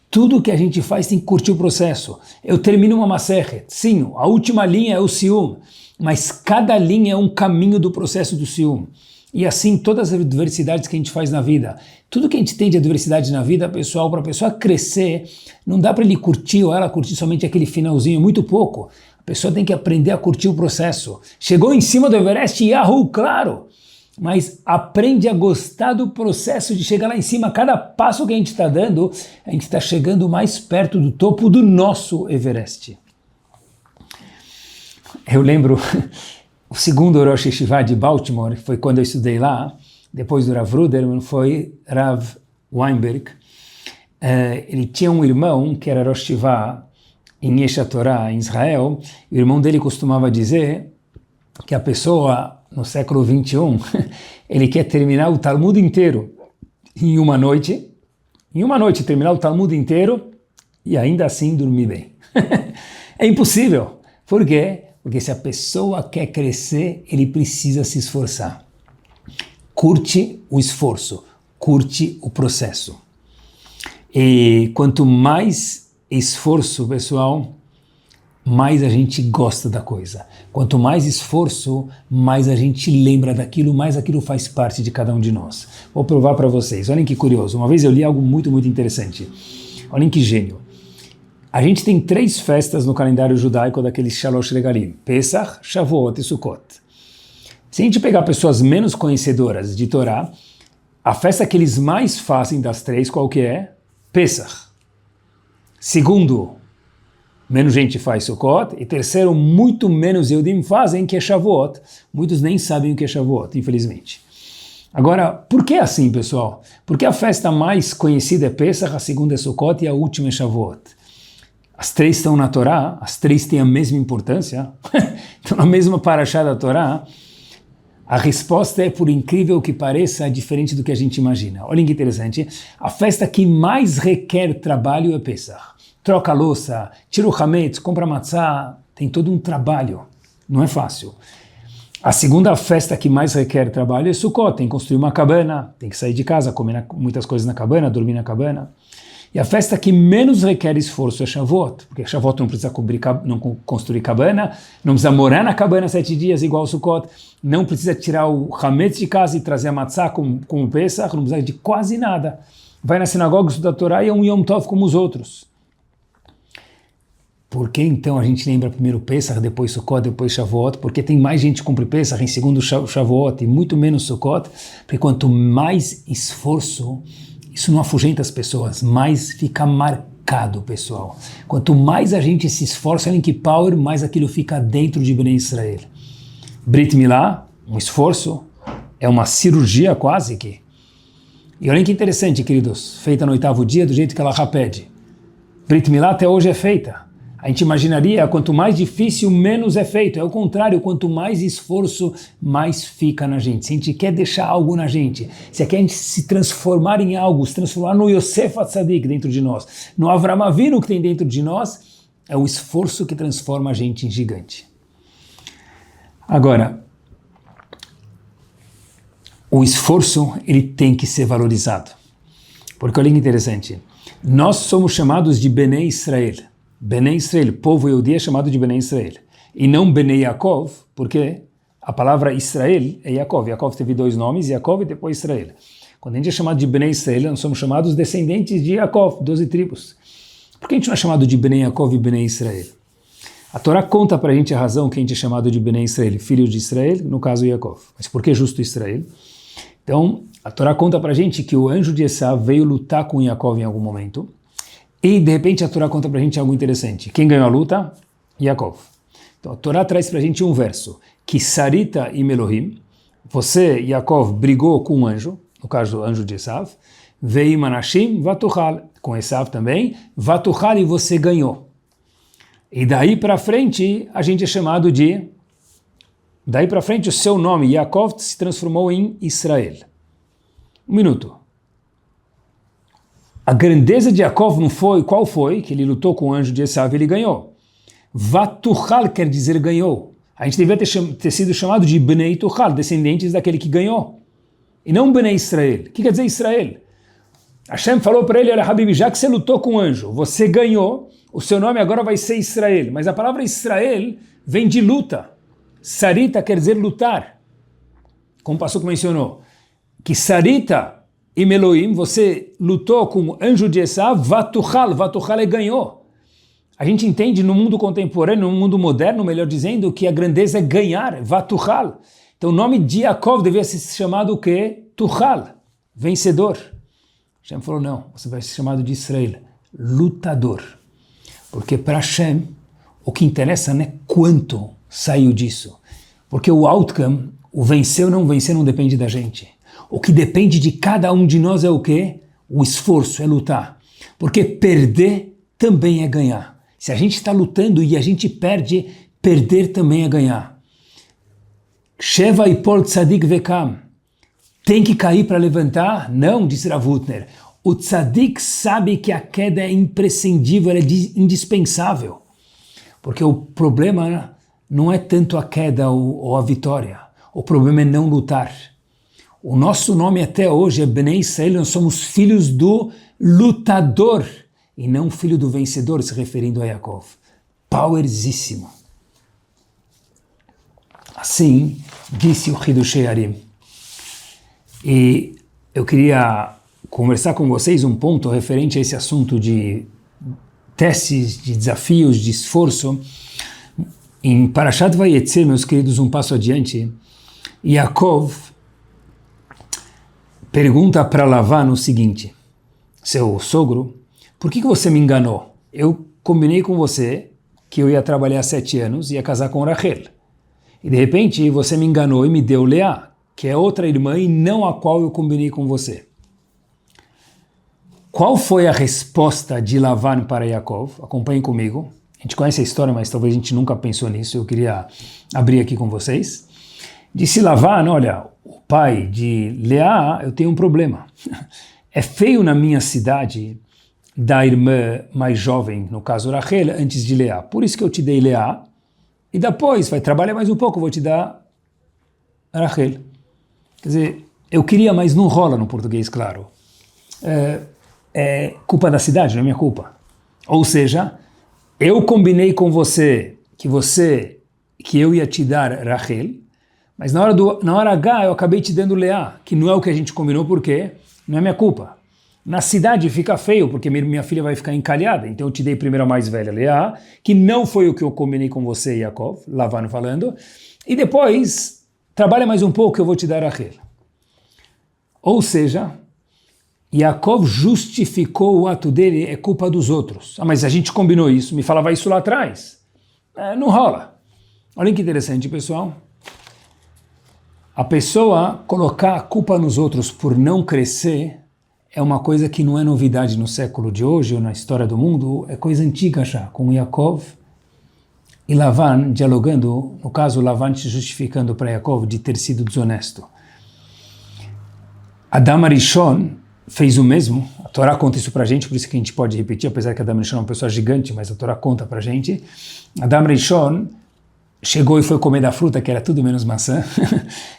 Tudo que a gente faz tem que curtir o processo. Eu termino uma Masechet, sim, a última linha é o Sium, mas cada linha é um caminho do processo do Sium. E assim todas as adversidades que a gente faz na vida. Tudo que a gente tem de adversidade na vida, pessoal, para a pessoa crescer, não dá para ele curtir ou ela curtir somente aquele finalzinho, muito pouco. A pessoa tem que aprender a curtir o processo. Chegou em cima do Everest, Yahoo, claro! Mas aprende a gostar do processo de chegar lá em cima. Cada passo que a gente está dando, a gente está chegando mais perto do topo do nosso Everest. Eu lembro, o segundo Rosh Yeshiva de Baltimore, que foi quando eu estudei lá, depois do Rav Ruderman, foi Rav Weinberg. Ele tinha um irmão que era Rosh Yeshiva em Yesha Torah, em Israel, e o irmão dele costumava dizer que a pessoa no século 21, ele quer terminar o Talmud inteiro em uma noite, terminar o Talmud inteiro e ainda assim dormir bem. É impossível. Por quê? Porque se a pessoa quer crescer, ele precisa se esforçar. Curte o esforço, curte o processo. E quanto mais esforço, pessoal, mais a gente gosta da coisa. Quanto mais esforço, mais a gente lembra daquilo, mais aquilo faz parte de cada um de nós. Vou provar para vocês. Olhem que curioso. Uma vez eu li algo muito, muito interessante. Olhem que gênio. A gente tem 3 festas no calendário judaico daqueles Shalosh Regalim. Pesach, Shavuot e Sukkot. Se a gente pegar pessoas menos conhecedoras de Torá, a festa que eles mais fazem das 3, qual que é? Pesach. Segundo, menos gente faz Sukkot, e terceiro, muito menos Yehudim fazem, que é Shavuot. Muitos nem sabem o que é Shavuot, infelizmente. Agora, por que assim, pessoal? Porque a festa mais conhecida é Pesach, a segunda é Sukkot e a última é Shavuot. As 3 estão na Torá, as 3 têm a mesma importância, estão na mesma parashá da Torá, A resposta é, por incrível que pareça, diferente do que a gente imagina. Olha que interessante, a festa que mais requer trabalho é Pesach. Troca a louça, tira o hametz, compra matzá, tem todo um trabalho, não é fácil. A segunda festa que mais requer trabalho é Sukkot, tem que construir uma cabana, tem que sair de casa, comer muitas coisas na cabana, dormir na cabana. E a festa que menos requer esforço é Shavuot, porque Shavuot não precisa não construir cabana, não precisa morar na cabana 7 dias igual ao Sukkot, não precisa tirar o hametz de casa e trazer a matzá com o Pesach, não precisa de quase nada. Vai na sinagoga, estuda a Torá e é um Yom Tov como os outros. Por que então a gente lembra primeiro Pesach, depois Sukkot, depois Shavuot? Porque tem mais gente que cumpre Pesach em segundo Shavuot e muito menos Sukkot, porque quanto mais esforço, isso não afugenta as pessoas, mais fica marcado, pessoal. Quanto mais a gente se esforça em que power, mais aquilo fica dentro de Bnei Israel. Brit Milá, um esforço, é uma cirurgia quase que. E olha que interessante, queridos, feita no 8º dia, do jeito que ela pede. Brit Milá até hoje é feita. A gente imaginaria, quanto mais difícil, menos é feito. É o contrário, quanto mais esforço, mais fica na gente. Se a gente quer deixar algo na gente, se a gente se transformar em algo, se transformar no Yosef Hatzadik dentro de nós, no Avram Avinu que tem dentro de nós, é o esforço que transforma a gente em gigante. Agora, o esforço, ele tem que ser valorizado. Porque olha que interessante, nós somos chamados de Bnei Israel. Bnei Israel, povo Yehudi é chamado de Bnei Israel. E não Bnei Yaakov, porque a palavra Israel é Yaakov. Yaakov teve 2 nomes, Yaakov e depois Israel. Quando a gente é chamado de Bnei Israel, nós somos chamados descendentes de Yaakov, 12 tribos. Por que a gente não é chamado de Bnei Yaakov e Bnei Israel? A Torá conta para a gente a razão que a gente é chamado de Bnei Israel, filho de Israel, no caso Yaakov. Mas por que justo Israel? Então, a Torá conta para a gente que o anjo de Esav veio lutar com Yaakov em algum momento. E, de repente, a Torá conta para a gente algo interessante. Quem ganhou a luta? Yaakov. Então, a Torá traz para a gente um verso. Que Sarita e Melohim, você, Yaakov, brigou com um anjo, no caso do anjo de Esav, Veim Anashim Vatuchal, com Esav também, Vatuchal e você ganhou. E daí para frente, a gente é chamado de... Daí para frente, o seu nome, Yaakov, se transformou em Israel. Um minuto. A grandeza de Yaakov não foi, qual foi? Que ele lutou com o anjo de Esav e ele ganhou. Vatuchal quer dizer ganhou. A gente devia ter sido chamado de Bnei Tuchal, descendentes daquele que ganhou. E não Bnei Israel. O que quer dizer Israel? Hashem falou para ele, olha Habib, já que você lutou com o anjo, você ganhou, o seu nome agora vai ser Israel. Mas a palavra Israel vem de luta. Sarita quer dizer lutar. Como o pastor mencionou. Que Sarita... E Melohim, você lutou com o anjo de Esav, Vatuchal é ganhou. A gente entende no mundo contemporâneo, no mundo moderno, melhor dizendo, que a grandeza é ganhar, Vatuchal. Então o nome de Yaakov devia ser chamado o quê? Tuchal, vencedor. Hashem falou, não, você vai ser chamado de Israel, lutador. Porque para Hashem, o que interessa não é quanto saiu disso. Porque o outcome, o vencer ou não vencer, não depende da gente. O que depende de cada um de nós é o quê? O esforço, é lutar. Porque perder também é ganhar. Se a gente está lutando e a gente perde, perder também é ganhar. Sheva ipol tzadik vekam. Tem que cair para levantar? Não, disse Rav Hutner. O tzadik sabe que a queda é imprescindível, é indispensável. Porque o problema não é tanto a queda ou a vitória. O problema é não lutar. O nosso nome até hoje é Bnei Israel, nós somos filhos do lutador e não filho do vencedor, se referindo a Yaakov. Powerzíssimo. Assim disse o Hidushei Harim. E eu queria conversar com vocês um ponto referente a esse assunto de testes, de desafios, de esforço. Em Parashat Vayetze, meus queridos, um passo adiante, Yaakov pergunta para Lavan o seguinte, seu sogro, por que você me enganou? Eu combinei com você que eu ia trabalhar 7 anos e ia casar com Rachel. E de repente você me enganou e me deu Leá, que é outra irmã e não a qual eu combinei com você. Qual foi a resposta de Lavan para Yaakov? Acompanhem comigo. A gente conhece a história, mas talvez a gente nunca pensou nisso. Eu queria abrir aqui com vocês. Disse Lavan, olha, o pai de Leá, eu tenho um problema. É feio na minha cidade da irmã mais jovem, no caso Rachel, antes de Leá. Por isso que eu te dei Leá, e depois vai trabalhar mais um pouco, eu vou te dar Rachel. Quer dizer, eu queria, mas não rola no português, claro. É culpa da cidade, não é minha culpa. Ou seja, eu combinei com você que eu ia te dar Rachel, mas na hora H eu acabei te dando Leá, que não é o que a gente combinou, porque não é minha culpa. Na cidade fica feio, porque minha filha vai ficar encalhada, então eu te dei primeiro a mais velha, Leá, que não foi o que eu combinei com você, Yaakov, Lavan falando, e depois, trabalha mais um pouco que eu vou te dar Rachel. Ou seja, Yaakov justificou o ato dele, é culpa dos outros. Ah, mas a gente combinou isso, me falava isso lá atrás. Não rola. Olha que interessante, pessoal. A pessoa colocar a culpa nos outros por não crescer é uma coisa que não é novidade no século de hoje ou na história do mundo, é coisa antiga já, com Yaakov e Lavan dialogando, no caso Lavan se justificando para Yaakov de ter sido desonesto. Adam Arishon fez o mesmo, a Torá conta isso para a gente, por isso que a gente pode repetir, apesar que Adam Arishon é uma pessoa gigante, mas a Torá conta para a gente. Adam Arishon chegou e foi comer da fruta, que era tudo menos maçã,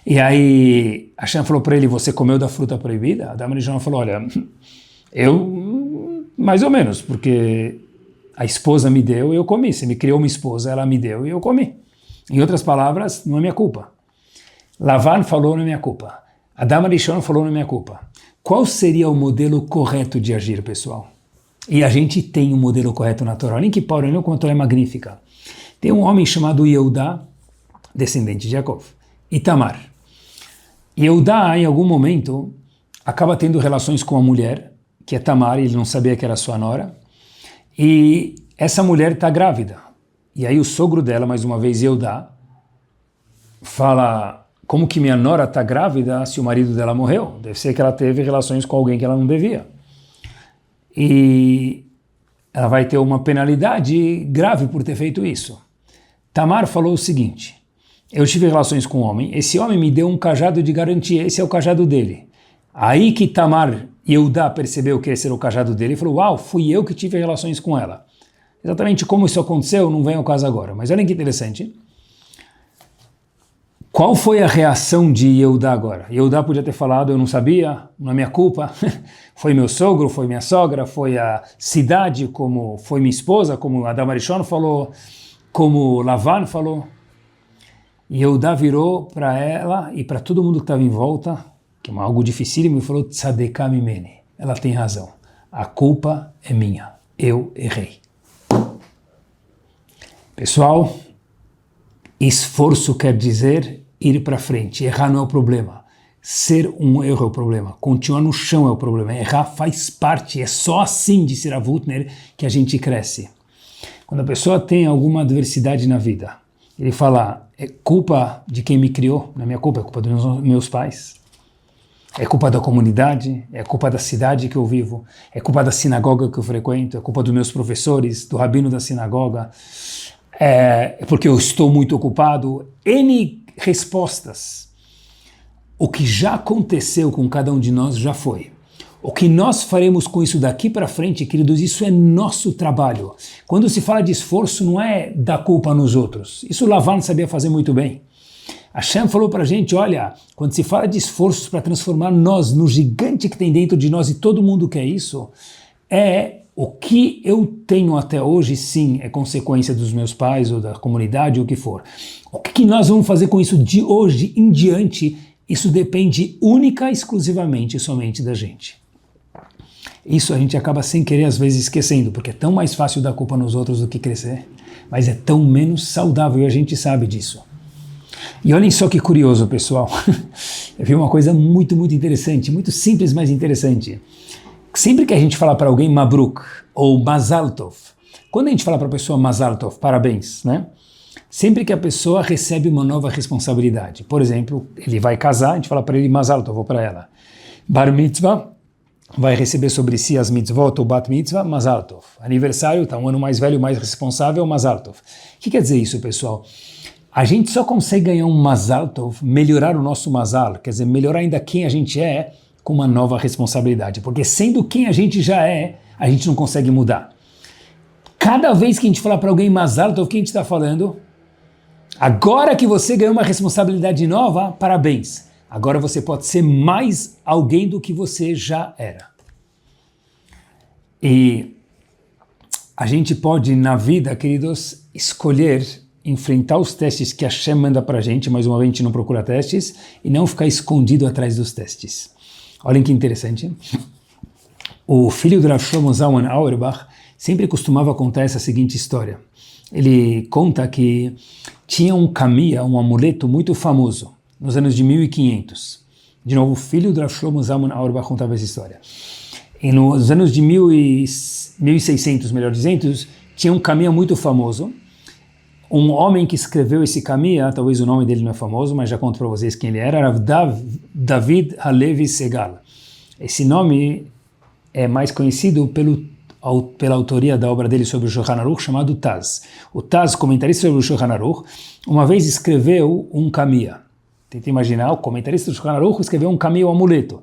e aí Hashem falou para ele, você comeu da fruta proibida? Adam Arishon falou, olha, eu mais ou menos, porque a esposa me deu e eu comi, você me criou uma esposa, ela me deu e eu comi. Em outras palavras, não é minha culpa. Lavan falou, não é minha culpa. Adam Arishon falou, não é minha culpa. Qual seria o modelo correto de agir, pessoal? E a gente tem um modelo correto na Torá. Olhem que Paulo, olhem como a Torá é magnífica. Tem um homem chamado Yehudá, descendente de Yaakov, e Tamar. Yehudá, em algum momento, acaba tendo relações com a mulher, que é Tamar, ele não sabia que era sua nora, e essa mulher está grávida. E aí o sogro dela, mais uma vez Yehudá, fala, como que minha nora está grávida se o marido dela morreu? Deve ser que ela teve relações com alguém que ela não devia. E ela vai ter uma penalidade grave por ter feito isso. Tamar falou o seguinte, eu tive relações com um homem, esse homem me deu um cajado de garantia, esse é o cajado dele. Aí que Tamar Yehudá percebeu que esse era o cajado dele e falou, uau, fui eu que tive relações com ela. Exatamente como isso aconteceu, não vem ao caso agora, mas olhem que interessante. Qual foi a reação de Yehudá agora? Yehudá podia ter falado, eu não sabia, não é minha culpa, foi meu sogro, foi minha sogra, foi a cidade, como foi minha esposa, como Adam Arishon falou, como Lavan falou. Yehudá virou para ela e para todo mundo que estava em volta, que é algo dificílimo, e falou, Tzadekah mimeni, ela tem razão, a culpa é minha, eu errei. Pessoal, esforço quer dizer ir para frente, errar não é o problema, ser um erro é o problema, continuar no chão é o problema, errar faz parte, é só assim, disse Rav Hutner, que a gente cresce. Quando a pessoa tem alguma adversidade na vida, ele fala, é culpa de quem me criou, não é minha culpa, é culpa dos meus pais, é culpa da comunidade, é culpa da cidade que eu vivo, é culpa da sinagoga que eu frequento, é culpa dos meus professores, do rabino da sinagoga, é porque eu estou muito ocupado, N respostas. O que já aconteceu com cada um de nós já foi. O que nós faremos com isso daqui para frente, queridos, isso é nosso trabalho. Quando se fala de esforço, não é dar culpa nos outros. Isso Lavan sabia fazer muito bem. Hashem falou para a gente, olha, quando se fala de esforços para transformar nós no gigante que tem dentro de nós e todo mundo quer isso, o que eu tenho até hoje, sim, é consequência dos meus pais ou da comunidade ou o que for. O que nós vamos fazer com isso de hoje em diante, isso depende única e exclusivamente somente da gente. Isso a gente acaba sem querer às vezes esquecendo, porque é tão mais fácil dar culpa nos outros do que crescer, mas é tão menos saudável e a gente sabe disso. E olhem só que curioso, pessoal. Eu vi uma coisa muito, muito interessante, muito simples, mas interessante. Sempre que a gente fala para alguém Mabruk ou Mazal Tov, quando a gente fala para a pessoa Mazal Tov, parabéns, né? Sempre que a pessoa recebe uma nova responsabilidade, por exemplo, ele vai casar, a gente fala para ele Mazal Tov ou para ela. Bar Mitzvah vai receber sobre si as mitzvot ou Bat Mitzvah, Mazal Tov. Aniversário, está um ano mais velho, mais responsável, Mazal Tov. O que quer dizer isso, pessoal? A gente só consegue ganhar um Mazal Tov, melhorar o nosso Mazal, quer dizer, melhorar ainda quem a gente é, com uma nova responsabilidade. Porque sendo quem a gente já é, a gente não consegue mudar. Cada vez que a gente falar para alguém Mazal Tov, o que a gente está falando? Agora que você ganhou uma responsabilidade nova, parabéns. Agora você pode ser mais alguém do que você já era. E a gente pode, na vida, queridos, escolher enfrentar os testes que a Hashem manda para a gente, mais uma vez a gente não procura testes, e não ficar escondido atrás dos testes. Olhem que interessante. O filho do Rav Shlomo Zalman Auerbach sempre costumava contar essa seguinte história. Ele conta que tinha um kamiya, um amuleto muito famoso, nos anos de 1500. De novo, o filho do Rav Shlomo Zalman Auerbach contava essa história. E nos anos de 1600, melhor dizendo, tinha um kamiya muito famoso. Um homem que escreveu esse kamiya, talvez o nome dele não é famoso, mas já conto para vocês quem ele era David Halevi Segal. Esse nome é mais conhecido pela autoria da obra dele sobre o Shulchan Aruch, chamado Taz. O Taz, comentarista sobre o Shulchan Aruch, uma vez escreveu um kamiya. Tenta imaginar, o comentarista do Shulchan Aruch escreveu um kamiya, um amuleto.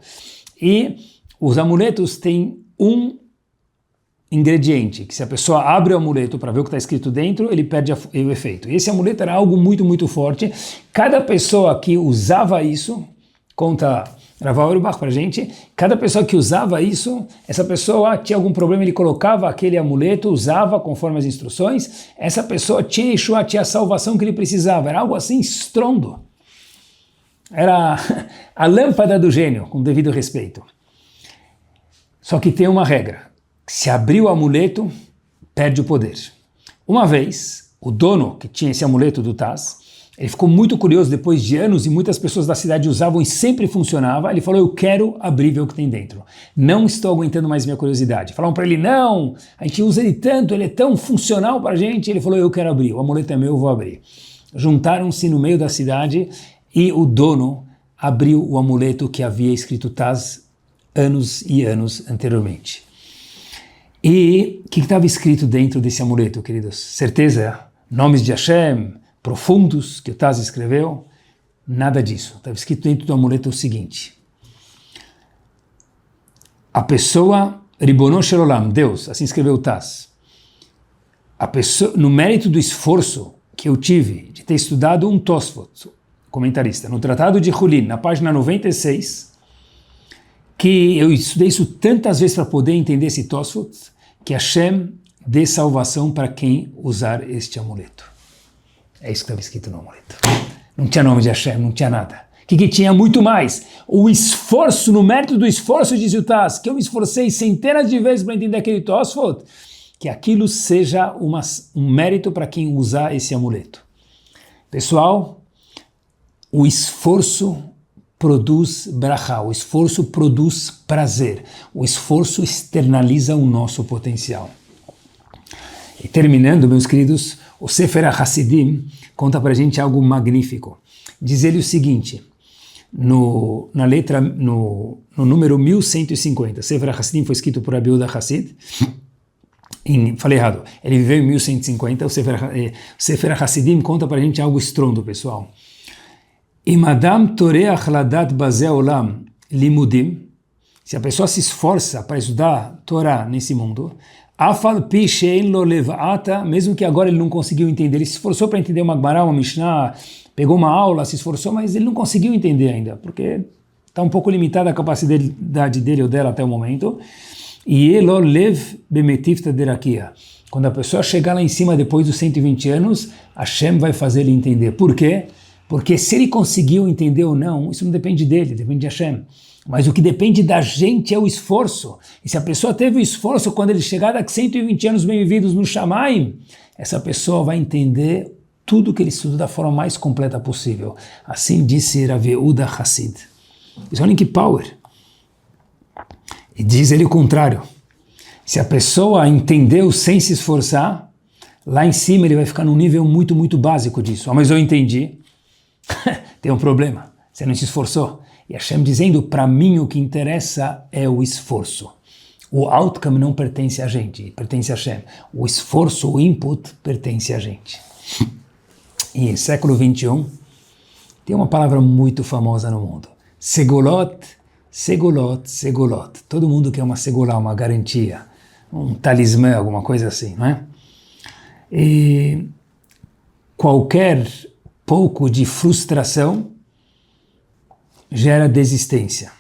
E os amuletos têm um ingrediente, que se a pessoa abre o amuleto para ver o que está escrito dentro, ele perde o efeito. E esse amuleto era algo muito, muito forte. Cada pessoa que usava isso, conta Rav Auerbach para a gente, cada pessoa que usava isso, essa pessoa tinha algum problema, ele colocava aquele amuleto, usava conforme as instruções, essa pessoa tinha Yeshua, tinha a salvação que ele precisava. Era algo assim, estrondo. Era a lâmpada do gênio, com devido respeito. Só que tem uma regra. Se abrir o amuleto, perde o poder. Uma vez, o dono que tinha esse amuleto do Taz, ele ficou muito curioso depois de anos e muitas pessoas da cidade usavam e sempre funcionava. Ele falou, eu quero abrir e ver o que tem dentro. Não estou aguentando mais minha curiosidade. Falaram para ele, não, a gente usa ele tanto, ele é tão funcional para a gente. Ele falou, eu quero abrir, o amuleto é meu, eu vou abrir. Juntaram-se no meio da cidade e o dono abriu o amuleto que havia escrito Taz anos e anos anteriormente. E o que estava escrito dentro desse amuleto, queridos? Certeza? Nomes de Hashem, profundos, que o Taz escreveu? Nada disso. Estava escrito dentro do amuleto o seguinte. A pessoa, Ribono Shel Olam, Deus, assim escreveu o Taz. A pessoa, no mérito do esforço que eu tive de ter estudado um Tosfot, comentarista, no Tratado de Hulin, na página 96, que eu estudei isso tantas vezes para poder entender esse Tosfot, que Hashem dê salvação para quem usar este amuleto. É isso que estava escrito no amuleto. Não tinha nome de Hashem, não tinha nada. O que tinha? Muito mais. O esforço, no mérito do esforço, diz o Taz, que eu me esforcei centenas de vezes para entender aquele Tosfot, que aquilo seja um mérito para quem usar esse amuleto. Pessoal, o esforço produz brachá, o esforço produz prazer, o esforço externaliza o nosso potencial. E terminando, meus queridos, o Sefer HaChassidim conta para a gente algo magnífico. Diz ele o seguinte, no número 1150, Sefer HaChassidim foi escrito por Abi Yehuda Hassid, falei errado, ele viveu em 1150, o Sefer HaChassidim conta para a gente algo estrondo, pessoal. Imadam toreach ladat bazeh olam limudim, se a pessoa se esforça para estudar Torá nesse mundo, afal pi shein lo levata, mesmo que agora ele não conseguiu entender, ele se esforçou para entender uma Gemara, uma Mishnah, pegou uma aula, se esforçou, mas ele não conseguiu entender ainda, porque está um pouco limitada a capacidade dele ou dela até o momento. E elo lev bemetivta derakia, quando a pessoa chegar lá em cima depois dos 120 anos, Hashem vai fazer ele entender. Por quê? Porque se ele conseguiu entender ou não, isso não depende dele, depende de Hashem. Mas o que depende da gente é o esforço. E se a pessoa teve o esforço, quando ele chegar daqui 120 anos bem vividos no Shamayim, essa pessoa vai entender tudo que ele estuda da forma mais completa possível. Assim disse Rav Yehuda Hassid. Olhem que power. E diz ele o contrário. Se a pessoa entendeu sem se esforçar, lá em cima ele vai ficar num nível muito, muito básico disso. Mas eu entendi. Tem um problema, você não se esforçou. E Hashem dizendo, para mim o que interessa é o esforço. O outcome não pertence a gente, pertence a Hashem. O esforço, o input, pertence a gente. e século 21, tem uma palavra muito famosa no mundo. Segulot, segulot, segulot. Todo mundo quer uma segulá, uma garantia, um talismã, alguma coisa assim, não é? E qualquer pouco de frustração gera desistência.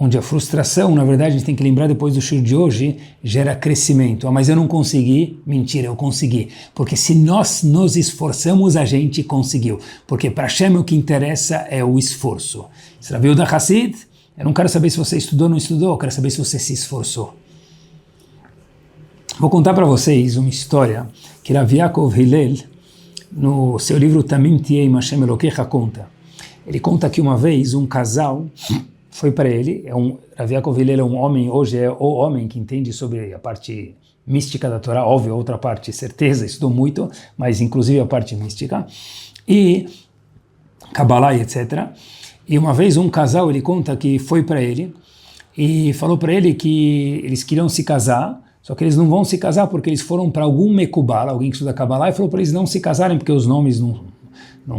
Onde a frustração, na verdade, a gente tem que lembrar depois do show de hoje, gera crescimento. Ah, mas eu não consegui. Mentira, eu consegui. Porque se nós nos esforçamos, a gente conseguiu. Porque para Hashem o que interessa é o esforço. Você viu da Hassid? Eu não quero saber se você estudou ou não estudou, eu quero saber se você se esforçou. Vou contar para vocês uma história que Rav Yaakov Hillel, no seu livro Tamim Tiem Hashem Elokecha, conta. Ele conta que uma vez um casal foi para ele, Rav Yaakov Hillel é um homem, hoje é o homem que entende sobre a parte mística da Torá, óbvio, a outra parte, certeza, estudou muito, mas inclusive a parte mística, e Kabbalah, etc. E uma vez um casal, ele conta que foi para ele e falou para ele que eles queriam se casar, só que eles não vão se casar porque eles foram para algum Mekubal, alguém que estuda Kabbalah, e falou para eles não se casarem porque os nomes não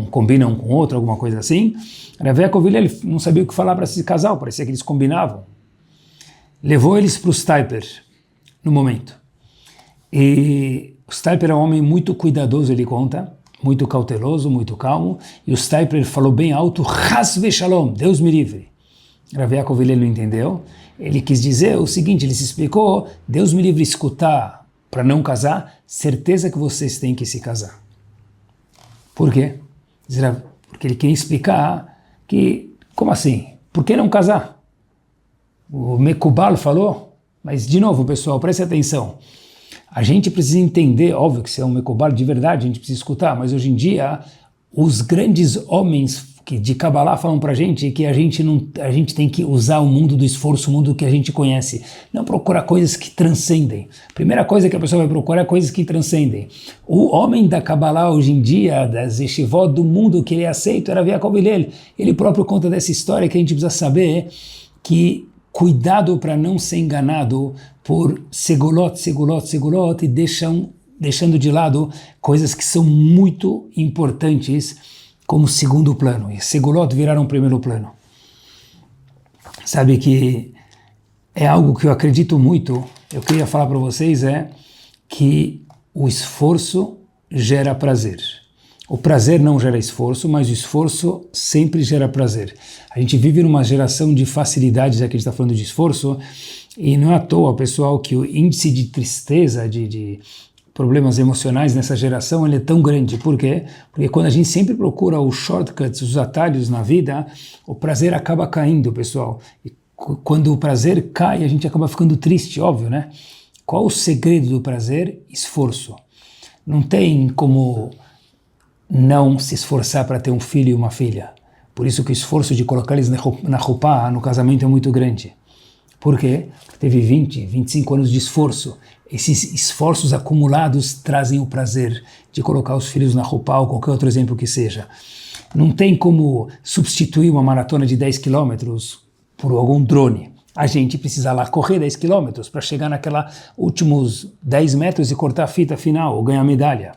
combinam com outro, alguma coisa assim. Rav Yaakov Hillel, ele não sabia o que falar para esse casal, parecia que eles combinavam. Levou eles para o Steiper, no momento. E o Steiper é um homem muito cuidadoso, ele conta, muito cauteloso, muito calmo, e o Steiper falou bem alto, Chas v'Shalom, Deus me livre. Rav Yaakov Hillel não entendeu. Ele quis dizer o seguinte, ele se explicou, Deus me livre escutar para não casar, certeza que vocês têm que se casar. Por quê? Porque ele queria explicar que, como assim? Por que não casar? O Mekubal falou, mas de novo pessoal, preste atenção. A gente precisa entender, óbvio que se é um Mekubal de verdade, a gente precisa escutar, mas hoje em dia, os grandes homens que de Kabbalah falam pra gente que a gente tem que usar o mundo do esforço, o mundo que a gente conhece, não procurar coisas que transcendem. Primeira coisa que a pessoa vai procurar é coisas que transcendem. O homem da Kabbalah hoje em dia, das yeshivot do mundo que ele aceita, era Rav Yaakov Hillel. Ele próprio conta dessa história que a gente precisa saber que cuidado para não ser enganado por segulot, segulot, segulot e deixando de lado coisas que são muito importantes como segundo plano, e segulot viraram primeiro plano. Sabe que é algo que eu acredito muito, eu queria falar para vocês, é que o esforço gera prazer. O prazer não gera esforço, mas o esforço sempre gera prazer. A gente vive numa geração de facilidades, já que a gente está falando de esforço, e não é à toa, pessoal, que o índice de tristeza, de problemas emocionais nessa geração, ele é tão grande. Por quê? Porque quando a gente sempre procura os shortcuts, os atalhos na vida, o prazer acaba caindo, pessoal. E quando o prazer cai, a gente acaba ficando triste, óbvio, né? Qual o segredo do prazer? Esforço. Não tem como não se esforçar para ter um filho e uma filha. Por isso que o esforço de colocar eles na roupa, no casamento, é muito grande. Por quê? Porque teve 20, 25 anos de esforço. Esses esforços acumulados trazem o prazer de colocar os filhos na roupa ou qualquer outro exemplo que seja. Não tem como substituir uma maratona de 10 quilômetros por algum drone. A gente precisa lá correr 10 quilômetros para chegar naquela últimos 10 metros e cortar a fita final ou ganhar medalha.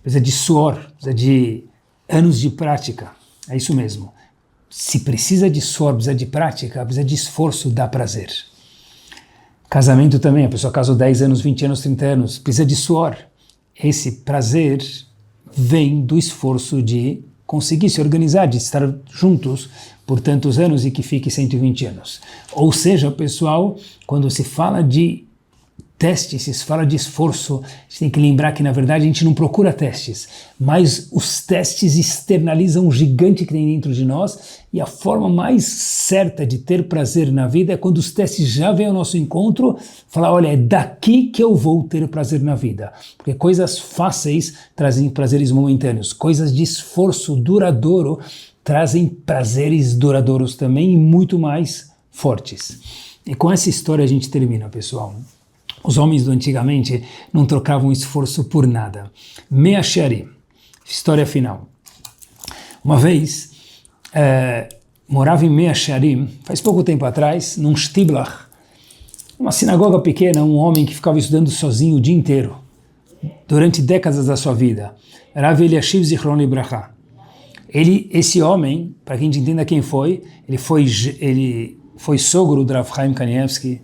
Precisa de suor, precisa de anos de prática. É isso mesmo. Se precisa de suor, precisa de prática, precisa de esforço, dá prazer. Casamento também, a pessoa casou 10 anos, 20 anos, 30 anos, precisa de suor. Esse prazer vem do esforço de conseguir se organizar, de estar juntos por tantos anos e que fique 120 anos. Ou seja, pessoal, quando se fala de testes, se fala de esforço, a gente tem que lembrar que, na verdade, a gente não procura testes, mas os testes externalizam o gigante que tem dentro de nós, e a forma mais certa de ter prazer na vida é quando os testes já vêm ao nosso encontro, falar, olha, é daqui que eu vou ter prazer na vida. Porque coisas fáceis trazem prazeres momentâneos, coisas de esforço duradouro trazem prazeres duradouros também e muito mais fortes. E com essa história a gente termina, pessoal. Os homens do antigamente não trocavam esforço por nada. Mea Shearim, história final. Uma vez, morava em Mea Shearim, faz pouco tempo atrás, num Shtiblach, uma sinagoga pequena, um homem que ficava estudando sozinho o dia inteiro. durante décadas da sua vida, Rav Eliashiv Zichron Libracha. Esse homem, para que a gente entenda quem foi, ele foi sogro do Rav Chaim Kanievsky,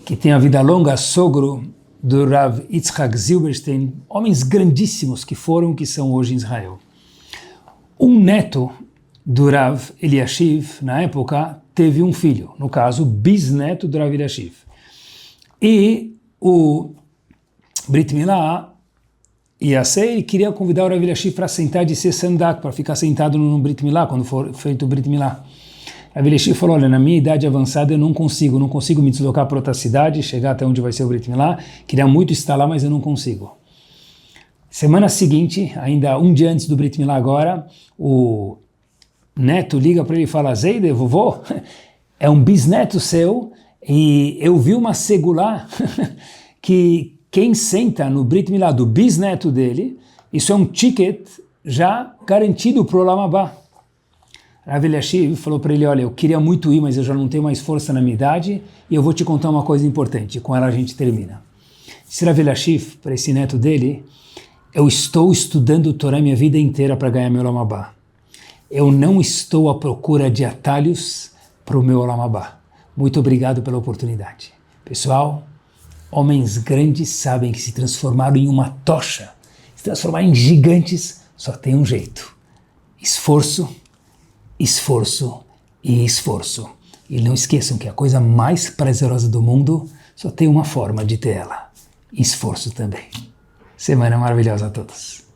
que tem a vida longa, sogro do Rav Yitzhak Zilberstein, homens grandíssimos que são hoje em Israel. Um neto do Rav Eliashiv, na época, teve um filho, no caso, bisneto do Rav Eliashiv. E o Brit Milá ele queria convidar o Rav Eliashiv para sentar de ser sandak, para ficar sentado no Brit Milá, quando for feito o Brit Milá. Rav Eliashiv falou, olha, na minha idade avançada eu não consigo me deslocar para outra cidade, chegar até onde vai ser o Brit Milá, queria muito estar lá, mas eu não consigo. Semana seguinte, ainda um dia antes do Brit Milá agora, o neto liga para ele e fala, Zeide, vovô, é um bisneto seu, e eu vi uma segulá que quem senta no Brit Milá do bisneto dele, isso é um ticket já garantido para o Olam Haba. Rav Eliashiv falou para ele, olha, eu queria muito ir, mas eu já não tenho mais força na minha idade, e eu vou te contar uma coisa importante, com ela a gente termina. Disse Rav Eliashiv, para esse neto dele, eu estou estudando o Torá minha vida inteira para ganhar meu Olam Haba. Eu não estou à procura de atalhos para o meu Olam Haba. Muito obrigado pela oportunidade. Pessoal, homens grandes sabem que se transformaram em uma tocha, se transformar em gigantes, só tem um jeito. Esforço, esforço e esforço. E não esqueçam que a coisa mais prazerosa do mundo só tem uma forma de ter ela. Esforço também. Semana maravilhosa a todos.